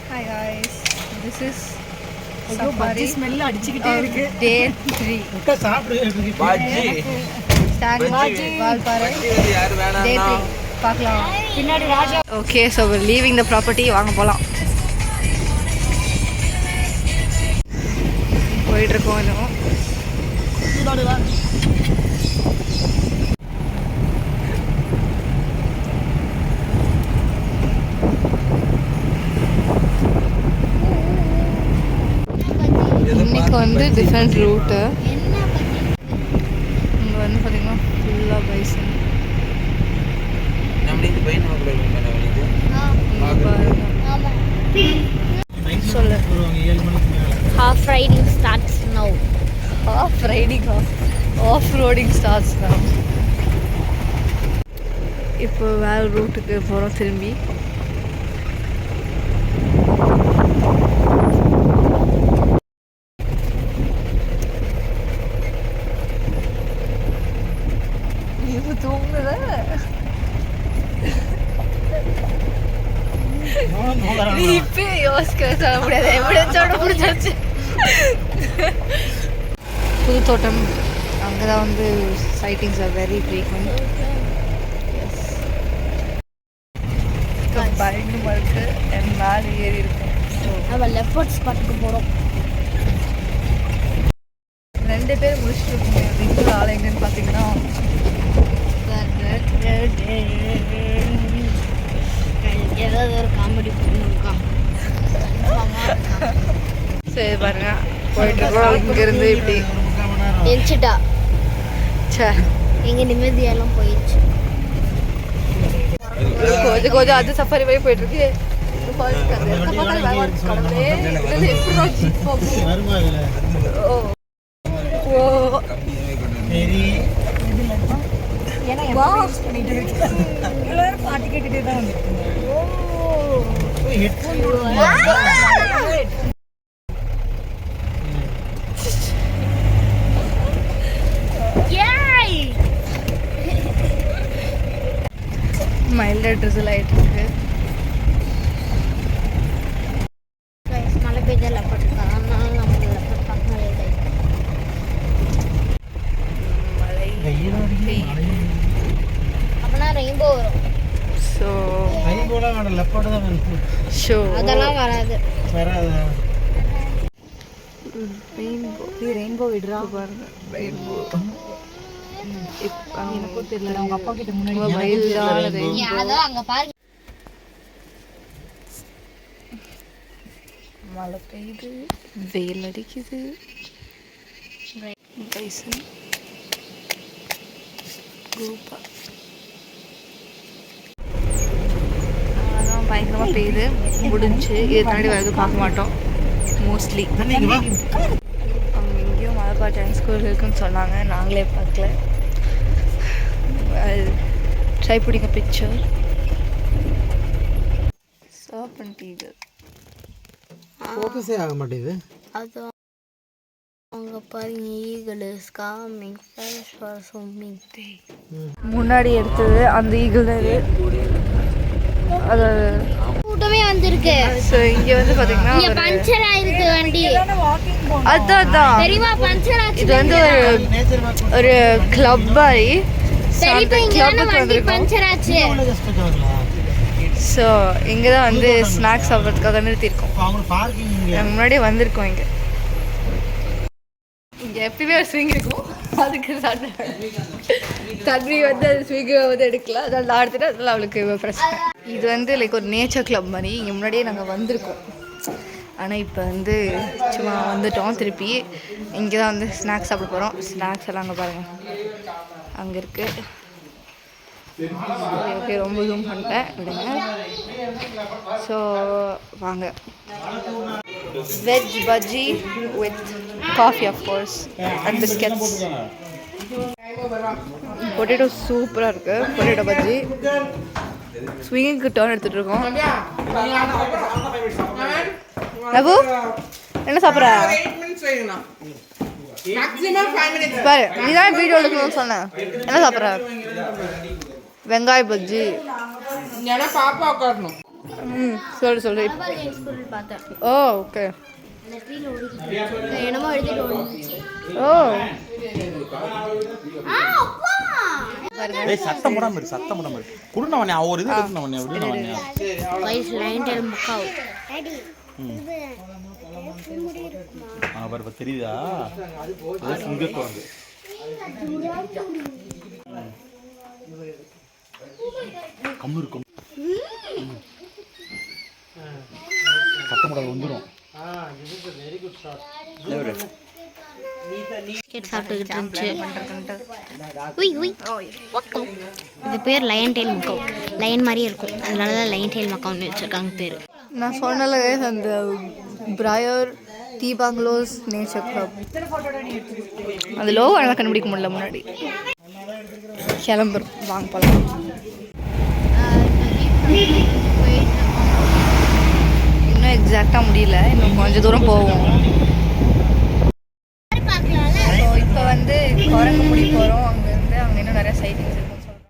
Hi guys, this is bajji smell அடிச்சிட்டே இருக்கு. day 3. முட்டை சாப்பிடு. பஜ்ஜி வால்பாறை யாரு வேணாம் day 3 பார்க்கலாம். பின்னாடி ராஜா. Okay, so we're leaving the property. வாங்க போலாம். போயிட்டு இருக்கோம் இன்னும். இன்னைக்கு வந்து டிஃப்ரெண்ட் ரூட்டு. இங்கே வந்து பார்த்தீங்கன்னா ஃபுல்லாக பைசன். சொல்லு. Half riding starts now. Half riding, off roading starts now. இப்போ வேறு ரூட்டுக்கு போகிறோம் திரும்பி. இது தூங்குத நீ இப்போ யோசிக்க சொல்ல முடியாது. எவிடன்ஸோட முடிஞ்சாச்சு. புதுத்தோட்டம் அங்கே தான் வந்து சைட்டிங்ஸ் ஆர் வெரி ஃப்ரீக்வெண்ட். பயங்கரமாக இருக்குது. என் மேலே ஏறி இருக்கும். நம்ம லெஃப்ட் ஸ்பாட்டுக்கு போகிறோம். 2 பேர் முடிச்சுட்டு இருக்கோங்க. இன்னொரு ஆள் எங்கன்னு பார்த்தீங்கன்னா ஏதாவது ஒரு காமெடி பண்ணுங்கக்கா. சரி பாருங்க போயிட்டு இருக்கோம். இங்கேருந்து இப்படி எரிச்சிட்டா சே எங்கள் நிம்மதியெல்லாம் போயிடுச்சு. கொஞ்சம் கொஞ்சம் அது சஃபாரி போய் போயிட்டுருக்கு. பாட்டு கேட்டுட்டே தான் வந்து மைல்டாக ட்ரிசில் ஆகிட்டு இருக்கு. மழை பெய்த லெப்பட் அதனால நமக்கு லெப்பட் பார்க்க மழை அப்போனா ரெயின்போ வரும். ஸோ ரெயின்போலாம் வேணும், லெப்பர்டு தான் வேணும். ஷோ அதெல்லாம் வராது. ரெயின்போ ரெயின்போ விடுறா பாருங்க. ரெயின்போ எனக்கும் தெரியல. அவங்க அப்பா கிட்ட முன்னாடி அதோ அங்க பாருங்க. மழை பெய்யுது, வெயில் அடிக்குது. பைசன் குரூப்பா அதான் பயங்கரமாக பெய்யுது. முடிஞ்சு இது தாண்டி வேறு எதுவும் பார்க்க மாட்டோம் மோஸ்ட்லி. அங்கே எங்கேயும் மலைப்பா டான்ஸ் ஸ்கூல் இருக்குன்னு சொன்னாங்க. நாங்களே பார்க்கல. ட்ரை பிடிங்க பிக்சர். சர்பன்ட் ஈகிள் ஃபோக்கஸே ஆக மாட்டேங்குது. அது அங்க பாருங்க. Eagle is coming fresh for swimming. முன்னாடி எடுத்தது அந்த ஈகிள் தான் இது. அது கூட்டமே வந்திருக்கு. ஸோ இங்கே வந்து பார்த்தீங்கன்னா இங்க பஞ்சர் ஆயிருக்கு வண்டி. அதான் தெரியுமா பஞ்சர் ஆச்சு. இது வந்து ஒரு கிளப் மாதிரி. ஸோ இங்கே தான் வந்து ஸ்நாக்ஸ் சாப்பிட்றதுக்காக நிறுத்தியிருக்கோம். நாங்கள் முன்னாடியே வந்திருக்கோம். இங்கே எப்பயுமே ஒரு ஸ்விங் இருக்கும். அதுக்கு தண்ணி வந்து அது ஸ்விங்கை வந்து எடுக்கல. அதனால் நான் எடுத்துட்டு அதனால் அவளுக்கு பிரச்சனை. இது வந்து லைக் ஒரு நேச்சர் கிளப் மாதிரி. இங்கே முன்னாடியே நாங்கள் வந்திருக்கோம். ஆனால் இப்போ வந்து சும்மா வந்துட்டோம். திருப்பி இங்கே தான் வந்து ஸ்நாக்ஸ் சாப்பிட போகிறோம். ஸ்நாக்ஸ் எல்லாம் அங்கே பாருங்கள், அங்கே இருக்குது. ஓகே ரொம்ப ஜூம் பண்ணிட்டேன் விடுங்க. ஸோ வாங்க. Veg bajji with coffee of course and biscuits. Potato சூப்பராக இருக்குது. பொட்டேட்டோ பஜ்ஜி ஸ்விங்கிங்க்கு டர்ன் எடுத்துகிட்டு இருக்கோம். நபு என்ன சாப்பிட்ற? பாரு நீதான் வீடியோ எடுக்கணும்னு சொன்னேன். என்ன சாப்பிட்ற? வெங்காய பஜ்ஜி. பாப்பா உட்காரணும். சொல்லு ஸ்கூல் பார்த்தேன். ஓ ஓகே. அந்த ட்ரீல ஓடிக்கிட்டு என்னமோ எழுதிட்டு ஓடிச்சு. ஓ ஏய் சத்தம் போடாம இரு, சத்தம் போடாம இரு. குடுனவனே ஒரு இது எடுத்துனவனே விடுனவனே. வைஸ் லைன் டெல் முக்காவு. பாரு தெரியுதா? அது சிங்க குரங்கு. கம்முரு கம். சத்தம் போடாம வந்துரும். Very good shot. கேட் சாப்பிட்டுக்கிட்டு இருந்துச்சு. உய் உய் மக்கம். இது பேர் லயன் டெயில் மக்கம். லயன் மாதிரியே இருக்கும், அதனால தான் லயன் டெயில் மக்கம்னு வச்சுருக்காங்க பேர். நான் சொன்னல அந்த பிராயர் டீ பங்களோஸ் நேச்சர் கிளப் அந்த லோகோ எனக்கு கண்டுபிடிக்க முடியல முன்னாடி. கிளம்புறோம், வாங்க போகலாம். இன்னும் எக்ஸாக்டாக முடியல, இன்னும் கொஞ்சம் தூரம் போவோம். இப்போ வந்து குரங்குமுடி போகிறோம். அங்கேருந்து அங்கே இன்னும் நிறைய சைட்டிங்ஸ் இருக்குன்னு சொல்கிறோம்.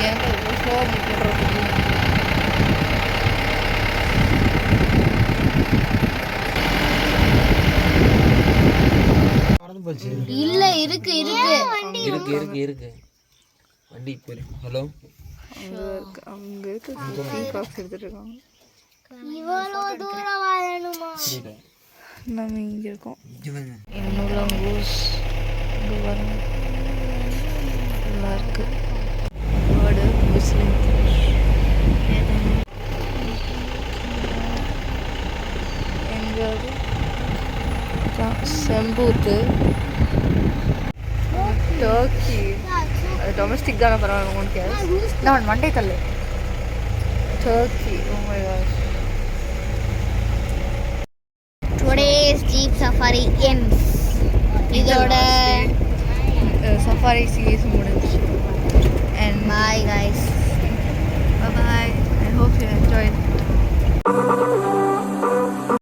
ஏன் இவ்வளோ ஸ்லோவாக முடிக்கிறோம்? இல்ல இருக்கு இருக்கு இருக்கு இருக்கு இருக்கு வண்டி பேரு. ஹலோ அங்கே இருக்கு பீகாக்ஸ் எடுத்துட்டு இருக்காங்க. இவ்வளோ தூரம் வரணுமா? நம்ம இங்கே இருக்கோம். இன்னும் அங்கூஸ் இங்கே வரும் நல்லா இருக்கு. வேர்டு முஸ்லிம் எங்காவது செம்பூத்து டர்க்கி. அது டொமஸ்டிக் தானே, பரவாயில்ல. உங்களுக்கு நான் மண்டே தள்ளு Turkey. Oh my god. Today's jeep safari ends. இதோட சஃபாரி சீரீஸ் முடிஞ்சு